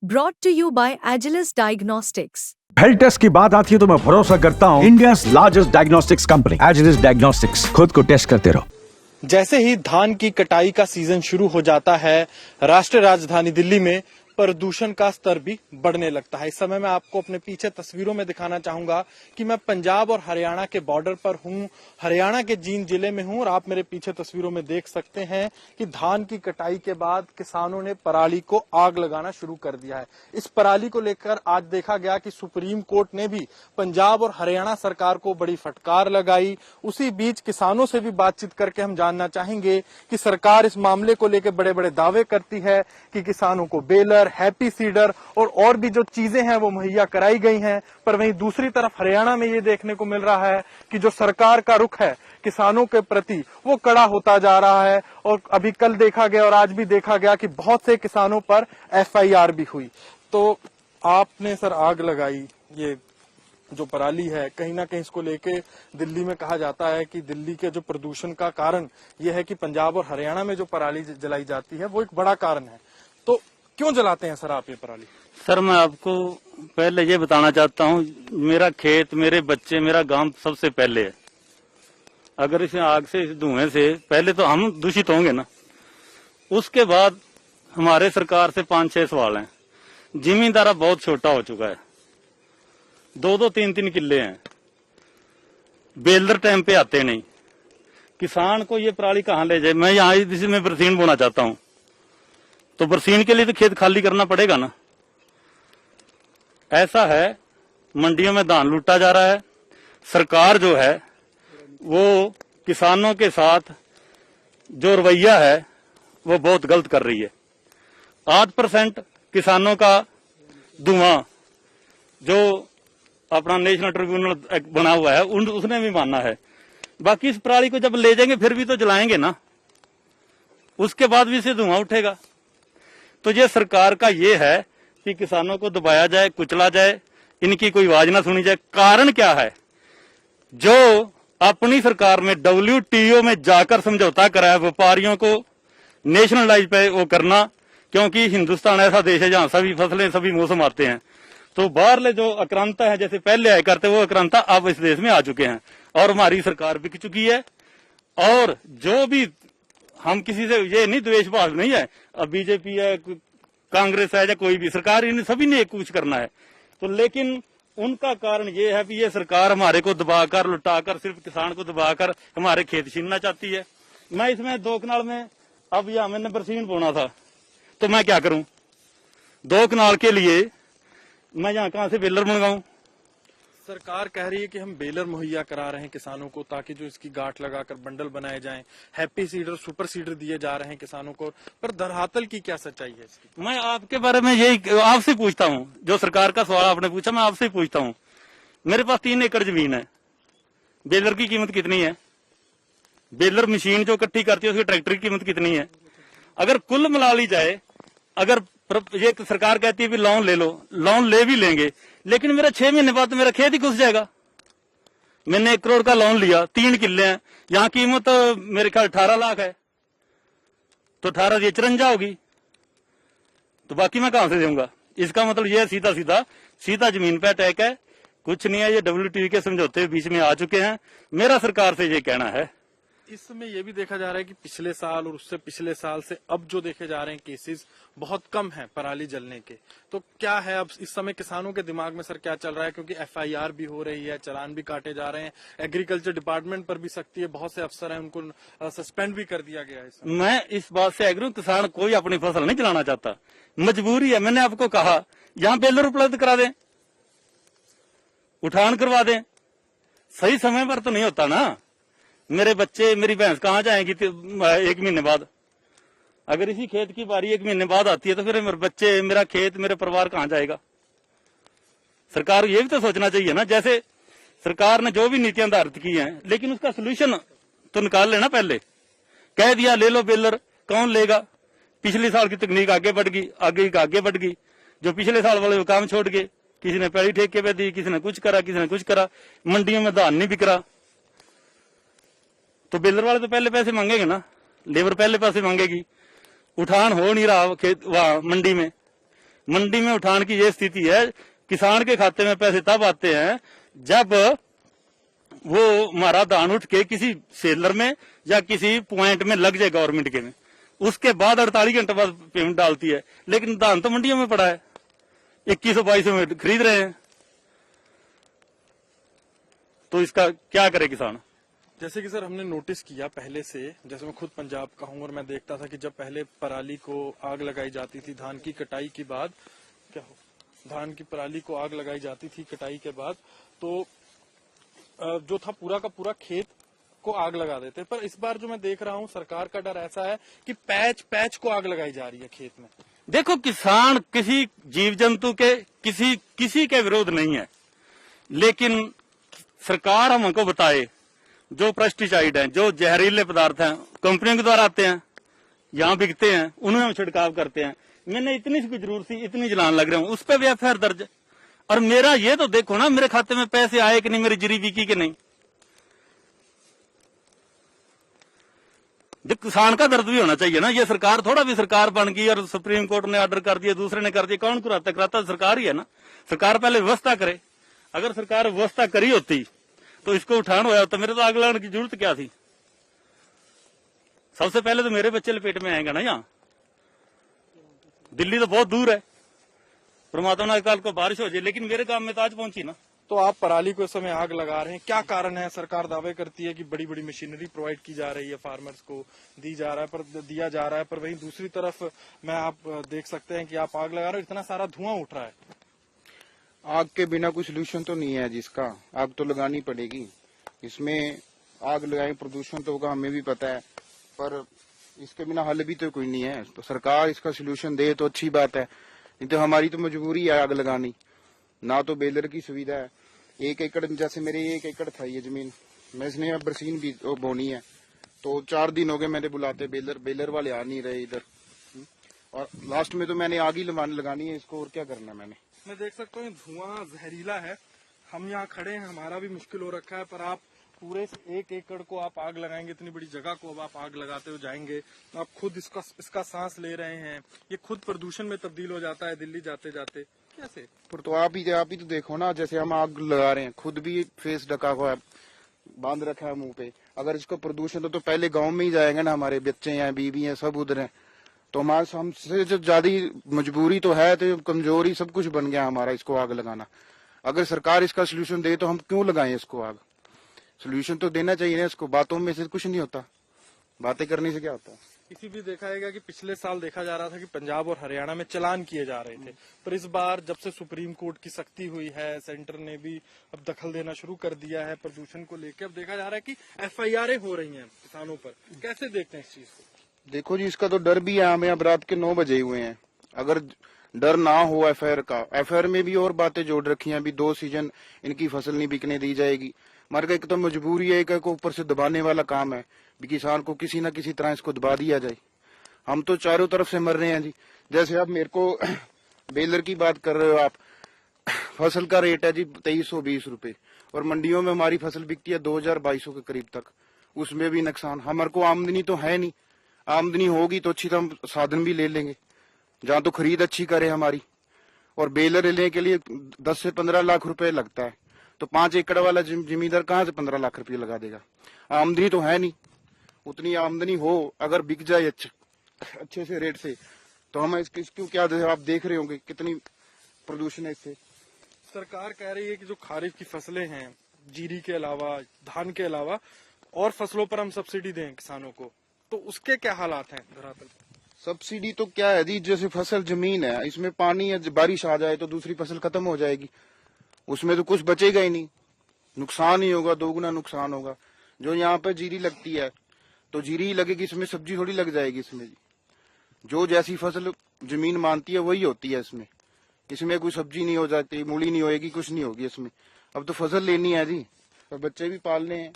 Brought to you by Agilus Diagnostics. Health test की बात आती है तो मैं भरोसा करता हूँ India largest diagnostics company Agilus diagnostics. खुद को टेस्ट करते रहो। जैसे ही धान की कटाई का सीजन शुरू हो जाता है, राष्ट्रीय राजधानी दिल्ली में प्रदूषण का स्तर भी बढ़ने लगता है। इस समय मैं आपको अपने पीछे तस्वीरों में दिखाना चाहूंगा कि मैं पंजाब और हरियाणा के बॉर्डर पर हूं, हरियाणा के जींद जिले में हूं और आप मेरे पीछे तस्वीरों में देख सकते हैं कि धान की कटाई के बाद किसानों ने पराली को आग लगाना शुरू कर दिया है। इस पराली को लेकर आज देखा गया कि सुप्रीम कोर्ट ने भी पंजाब और हरियाणा सरकार को बड़ी फटकार लगाई। उसी बीच किसानों से भी बातचीत करके हम जानना चाहेंगे कि सरकार इस मामले को लेकर बड़े बड़े दावे करती है कि किसानों को बेलर, हैप्पी सीडर और भी जो चीजें हैं वो मुहैया कराई गई हैं, पर वहीं दूसरी तरफ हरियाणा में ये देखने को मिल रहा है कि जो सरकार का रुख है किसानों के प्रति वो कड़ा होता जा रहा है। और अभी कल देखा गया और आज भी देखा गया कि बहुत से किसानों पर FIR भी हुई। तो आपने सर आग लगाई, ये जो पराली है कहीं ना कहीं इसको लेके दिल्ली में कहा जाता है कि दिल्ली के जो प्रदूषण का कारण यह है कि पंजाब और हरियाणा में जो पराली जलाई जाती है वो एक बड़ा कारण है। तो क्यों जलाते हैं सर आप ये पराली? सर मैं आपको पहले ये बताना चाहता हूँ, मेरा खेत, मेरे बच्चे, मेरा गांव सबसे पहले है। अगर इस आग से, इस धुएं से पहले तो हम दूषित होंगे ना। उसके बाद हमारे सरकार से 5-6 सवाल हैं। जिमींदारा बहुत छोटा हो चुका है, 2-2, 3-3 किले हैं। बेलर टाइम पे आते नहीं। किसान को ये पराली कहाँ ले जाए? मैं यहाँ इसी में बरसीन बोना चाहता हूँ, तो बरसीन के लिए तो खेत खाली करना पड़ेगा ना। ऐसा है, मंडियों में धान लूटा जा रहा है। सरकार जो है वो किसानों के साथ जो रवैया है वो बहुत गलत कर रही है। 8% किसानों का धुआं जो अपना नेशनल ट्रिब्यूनल बना हुआ है उसने भी माना है। बाकी इस पराली को जब ले जाएंगे फिर भी तो जलाएंगे ना, उसके बाद भी इसे धुआं उठेगा। तो ये सरकार का ये है कि किसानों को दबाया जाए, कुचला जाए, इनकी कोई आवाज ना सुनी जाए। कारण क्या है? जो अपनी सरकार में WTO में जाकर समझौता करा है व्यापारियों को नेशनलाइज पे वो करना, क्योंकि हिंदुस्तान ऐसा देश है जहां सभी फसलें, सभी मौसम आते हैं। तो बाहरले जो आक्रांता है, जैसे पहले आया करते, वो आक्रांता अब इस देश में आ चुके हैं और हमारी सरकार बिक चुकी है। और जो भी हम किसी से ये नहीं द्वेषभाव नहीं है, अब बीजेपी है, कांग्रेस है या कोई भी सरकार, इन सभी ने एक कुछ करना है। तो लेकिन उनका कारण ये है कि ये सरकार हमारे को दबाकर, लुटाकर, सिर्फ किसान को दबाकर हमारे खेत छीनना चाहती है। मैं इसमें 2 कनाल में, अब यहाँ मैंने बरसीन बोना था तो मैं क्या करूं? 2 कनाल के लिए मैं यहाँ कहां से बेलर मंगाऊं? सरकार कह रही है कि हम बेलर मुहैया करा रहे हैं किसानों को ताकि जो इसकी गांठ लगाकर बंडल बनाए जाएं, हैप्पी सीडर, सुपर सीडर दिए जा रहे हैं किसानों को, पर दरअसल की क्या सच्चाई है इसकी? मैं आपके बारे में यही आपसे पूछता हूँ, जो सरकार का सवाल आपने पूछा मैं आपसे पूछता हूँ। मेरे पास 3 एकड़ जमीन है, बेलर की कीमत कितनी है? बेलर मशीन जो इकट्ठी करती है उसकी ट्रैक्टर की कीमत कितनी है? अगर कुल मिला ली जाए, अगर ये सरकार कहती है भी लोन ले लो, लोन ले भी लेंगे, लेकिन मेरा 6 महीने बाद तो मेरा खेत ही घुस जाएगा। मैंने 1 करोड़ का लोन लिया, 3 किले हैं, यहाँ कीमत मेरे ख्याल 18 लाख है, तो 18 ये 54 होगी, तो बाकी मैं कहां से दूंगा? इसका मतलब ये सीधा जमीन पे अटैक है, कुछ नहीं है। ये WTO के समझौते बीच में आ चुके हैं। मेरा सरकार से ये कहना है। इस समय ये भी देखा जा रहा है कि पिछले साल और उससे पिछले साल से अब जो देखे जा रहे हैं केसेस बहुत कम हैं पराली जलने के। तो क्या है अब इस समय किसानों के दिमाग में सर क्या चल रहा है? क्योंकि FIR भी हो रही है, चालान भी काटे जा रहे हैं, एग्रीकल्चर डिपार्टमेंट पर भी सख्ती है, बहुत से अफसर हैं उनको सस्पेंड भी कर दिया गया है। मैं इस बात से एग्री हूं, किसान कोई अपनी फसल नहीं जलाना चाहता, मजबूरी है। मैंने आपको कहा यहाँ बेलर उपलब्ध करा दें, उठान करवा दें, सही समय पर तो नहीं होता ना। मेरे बच्चे, मेरी भैंस कहाँ जाएंगी 1 महीने बाद? अगर इसी खेत की बारी 1 महीने बाद आती है तो फिर मेरे बच्चे, मेरा खेत, मेरे परिवार कहाँ जाएगा? सरकार ये भी तो सोचना चाहिए ना। जैसे सरकार ने जो भी नीतियां धारित की हैं, लेकिन उसका सोल्यूशन तो निकाल लेना। पहले कह दिया ले लो बेलर, कौन लेगा? पिछले साल की तकनीक आगे बढ़ गई, आगे बढ़ गई। जो पिछले साल वाले वो काम छोड़ गए, किसी ने पैड़ी ठेके पे दी, किसी ने कुछ करा, मंडियों में धान नहीं बिक रहा। तो बेलर वाले तो पहले पैसे मांगेंगे ना, लेबर पहले पैसे मांगेगी। उठान हो नहीं रहा खेत वहां मंडी में, मंडी में उठान की ये स्थिति है, किसान के खाते में पैसे तब आते हैं जब वो हमारा धान उठ के किसी सेलर में या किसी पॉइंट में लग जाए गवर्नमेंट के में, उसके बाद 48 घंटे बाद पेमेंट डालती है। लेकिन धान तो मंडियों में पड़ा है, 2100-2200 में खरीद रहे हैं, तो इसका क्या करे किसान। जैसे कि सर हमने नोटिस किया पहले से, जैसे मैं खुद पंजाब का हूं और मैं देखता था कि जब पहले पराली को आग लगाई जाती थी धान की कटाई के बाद, क्या हो धान की पराली को आग लगाई जाती थी कटाई के बाद, तो जो था पूरा का पूरा खेत को आग लगा देते। पर इस बार जो मैं देख रहा हूं सरकार का डर ऐसा है कि पैच को आग लगाई जा रही है खेत में। देखो, किसान किसी जीव जंतु के किसी के विरोध नहीं है, लेकिन सरकार हमको बताए जो पेस्टिसाइड हैं, जो जहरीले पदार्थ हैं कंपनियों के द्वारा आते हैं, यहाँ बिकते हैं, उन्हें हम छिड़काव करते हैं। मैंने इतनी सी जरूरत थी, इतनी जलान लग रहे हूँ, उस पर भी एफआईआर दर्ज है। और मेरा ये तो देखो ना, मेरे खाते में पैसे आए कि नहीं, मेरी जरी बिकी कि नहीं। जो किसान का दर्द भी होना चाहिए ना, ये सरकार थोड़ा भी सरकार बन गई और सुप्रीम कोर्ट ने ऑर्डर कर दिया, दूसरे ने कर दिया, कौन कराता सरकार ही है ना। सरकार पहले व्यवस्था करे, अगर सरकार व्यवस्था करी होती तो इसको उठान होया होता, मेरे तो आग लगाने की जरूरत क्या थी। सबसे पहले तो मेरे बच्चे लपेट में आएंगे ना, यहाँ दिल्ली तो बहुत दूर है, परमात्मा ने कल को बारिश हो जाए, लेकिन मेरे गांव में तो आज पहुंची ना। तो आप पराली को इस समय आग लगा रहे हैं, क्या कारण है? सरकार दावे करती है कि बड़ी बड़ी मशीनरी प्रोवाइड की जा रही है, फार्मर्स को दिया जा रहा है, पर वहीं दूसरी तरफ मैं आप देख सकते हैं कि आप आग लगा रहे हो, इतना सारा धुआं उठ रहा है। आग के बिना कोई सोल्यूशन तो नहीं है जिसका, आग तो लगानी पड़ेगी। इसमें आग लगाए प्रदूषण तो होगा, हमें भी पता है, पर इसके बिना हल भी तो कोई नहीं है। तो सरकार इसका सोल्यूशन दे तो अच्छी बात है, नहीं तो हमारी तो मजबूरी है आग लगानी। ना तो बेलर की सुविधा है, 1 एकड़, जैसे मेरे 1 एकड़ था ये जमीन, मैं इसने अब बरसीन भी बोनी है, तो 4 दिन हो गए मैंने बुलाते, बेलर वाले आ नहीं रहे इधर, और लास्ट में तो मैंने आग ही लगानी है इसको, और क्या करना मैंने। मैं देख सकता हूँ धुआं जहरीला है, हम यहाँ खड़े हैं, हमारा भी मुश्किल हो रखा है, पर आप पूरे 1 एकड़ को आप आग लगाएंगे, इतनी बड़ी जगह को अब आप आग लगाते हो जाएंगे, आप खुद इसका सांस ले रहे हैं, ये खुद प्रदूषण में तब्दील हो जाता है दिल्ली जाते जाते, कैसे? पर तो आप ही तो देखो ना, जैसे हम आग लगा रहे हैं, खुद भी फेस ढका हुआ है, बांध रखा है मुंह पे। अगर इसको प्रदूषण तो पहले गांव में ही जाएंगे ना, हमारे बच्चे हैं, बीवी हैं, सब उधर हैं, तो हमारे हमसे जो ज्यादा मजबूरी तो है, तो कमजोरी सब कुछ बन गया हमारा इसको आग लगाना। अगर सरकार इसका सोल्यूशन दे तो हम क्यों लगाएं इसको आग? सोल्यूशन तो देना चाहिए ना इसको, बातों में से कुछ नहीं होता, बातें करने से क्या होता है। इसी भी देखा जाएगा कि पिछले साल देखा जा रहा था कि पंजाब और हरियाणा में चालान किए जा रहे थे, पर इस बार जब से सुप्रीम कोर्ट की सख्ती हुई है, सेंटर ने भी अब दखल देना शुरू कर दिया है प्रदूषण को लेकर, अब देखा जा रहा है कि एफआईआर हो रही हैं किसानों पर। कैसे देखते हैं इस चीज को? देखो जी, इसका तो डर भी है हमें, अब रात के 9 बजे हुए हैं, अगर डर ना हो एफआईआर का, एफआईआर में भी और बातें जोड़ रखी हैं, अभी 2 सीजन इनकी फसल नहीं बिकने दी जाएगी। हमारे एक तो मजबूरी है, एक ऊपर से दबाने वाला काम है, भी किसान को किसी न किसी तरह इसको दबा दिया जाए। हम तो चारों तरफ से मर रहे हैं जी। जैसे आप मेरे को बेलर की बात कर रहे हो, आप फसल का रेट है जी 2320 रुपए, और मंडियों में हमारी फसल बिकती है 2200 के करीब तक, उसमें भी नुकसान। हमारे को आमदनी तो है नहीं, आमदनी होगी तो अच्छी तरह साधन भी ले लेंगे, जहाँ तो खरीद अच्छी करे हमारी। और बेलर लेने के लिए 10 से 15 लाख रुपए लगता है, तो 5 एकड़ वाला जमींदार कहाँ से 15 लाख रुपए लगा देगा? आमदनी तो है नहीं। उतनी आमदनी हो, अगर बिक जाए अच्छे से रेट से, तो हम इसको क्या आप देख रहे होंगे कितनी प्रदूषण है इससे। सरकार कह रही है कि जो खारिफ की फसलें हैं, जीरी के अलावा, धान के अलावा और फसलों पर हम सब्सिडी दें किसानों को, तो उसके क्या हालात हैं धरातल पर? सब्सिडी तो क्या है जी, जैसे फसल जमीन है, इसमें पानी है, बारिश आ जाए तो दूसरी फसल खत्म हो जाएगी, उसमें तो कुछ बचेगा ही नहीं, नुकसान ही होगा, दोगुना नुकसान होगा। जो यहाँ पे जीरी लगती है तो जीरी ही लगेगी, इसमें सब्जी थोड़ी लग जाएगी। इसमें जो जैसी फसल जमीन मानती है वही होती है, इसमें कोई सब्जी नहीं हो जाती, मूली नहीं होएगी, कुछ नहीं होगी इसमें। अब तो फसल लेनी है जी, और बच्चे भी पालने हैं,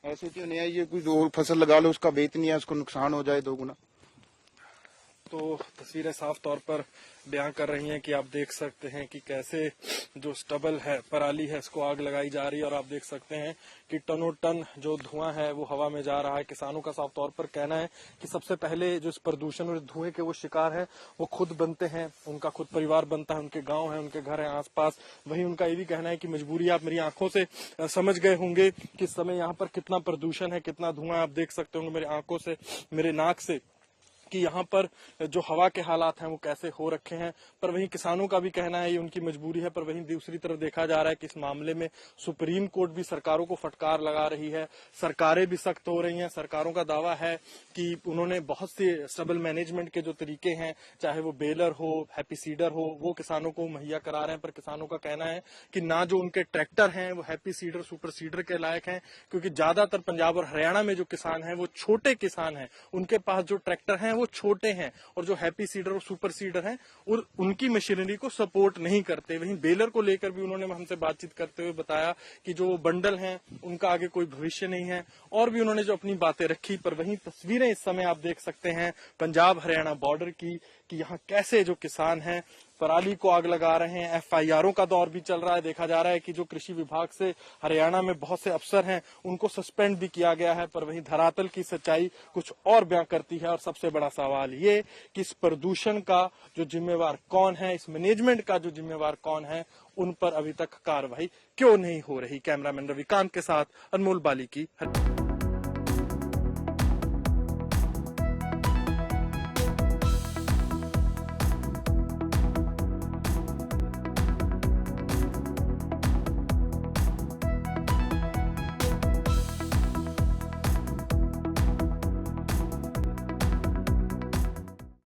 ऐसे क्यों नहीं है ये कोई दो फसल लगा लो उसका बेच नहीं है, उसको नुकसान हो जाए दोगुना। तो तस्वीरें साफ तौर पर बयां कर रही हैं कि आप देख सकते हैं कि कैसे जो स्टबल है, पराली है, इसको आग लगाई जा रही है और आप देख सकते हैं कि टनों टन जो धुआं है वो हवा में जा रहा है। किसानों का साफ तौर पर कहना है कि सबसे पहले जो इस प्रदूषण और धुएं के वो शिकार है वो खुद बनते हैं, उनका खुद परिवार बनता है, उनके गांव है, उनके घर हैं आसपास। वहीं उनका ये भी कहना है कि मजबूरी आप मेरी आंखों से समझ गए होंगे कि इस समय यहाँ पर कितना प्रदूषण है, कितना धुआं आप देख सकते होंगे मेरी आंखों से, मेरे नाक से, कि यहाँ पर जो हवा के हालात हैं वो कैसे हो रखे हैं। पर वहीं किसानों का भी कहना है ये उनकी मजबूरी है। पर वहीं दूसरी तरफ देखा जा रहा है कि इस मामले में सुप्रीम कोर्ट भी सरकारों को फटकार लगा रही है, सरकारें भी सख्त हो रही हैं। सरकारों का दावा है कि उन्होंने बहुत से स्टबल मैनेजमेंट के जो तरीके हैं, चाहे वो बेलर हो, हैप्पी सीडर हो, वो किसानों को मुहैया करा रहे हैं। पर किसानों का कहना है कि ना जो उनके ट्रैक्टर हैं वो हैप्पी सीडर, सुपर सीडर के लायक हैं, क्योंकि ज्यादातर पंजाब और हरियाणा में जो किसान हैं वो छोटे किसान हैं, उनके पास जो ट्रैक्टर हैं वो छोटे हैं और जो हैप्पी सीडर और सुपर सीडर हैं और उनकी मशीनरी को सपोर्ट नहीं करते। वहीं बेलर को लेकर भी उन्होंने हमसे बातचीत करते हुए बताया कि जो बंडल हैं उनका आगे कोई भविष्य नहीं है और भी उन्होंने जो अपनी बातें रखी। पर वहीं तस्वीरें इस समय आप देख सकते हैं पंजाब हरियाणा बॉर्डर की कि यहाँ कैसे जो किसान हैं पराली को आग लगा रहे हैं। एफआईआरों का दौर भी चल रहा है। देखा जा रहा है कि जो कृषि विभाग से हरियाणा में बहुत से अफसर हैं उनको सस्पेंड भी किया गया है। पर वहीं धरातल की सच्चाई कुछ और बयां करती है और सबसे बड़ा सवाल ये कि इस प्रदूषण का जो जिम्मेवार कौन है, इस मैनेजमेंट का जो जिम्मेवार कौन है, उन पर अभी तक कार्रवाई क्यों नहीं हो रही। कैमरामैन रविकांत के साथ अनमोल बाली की।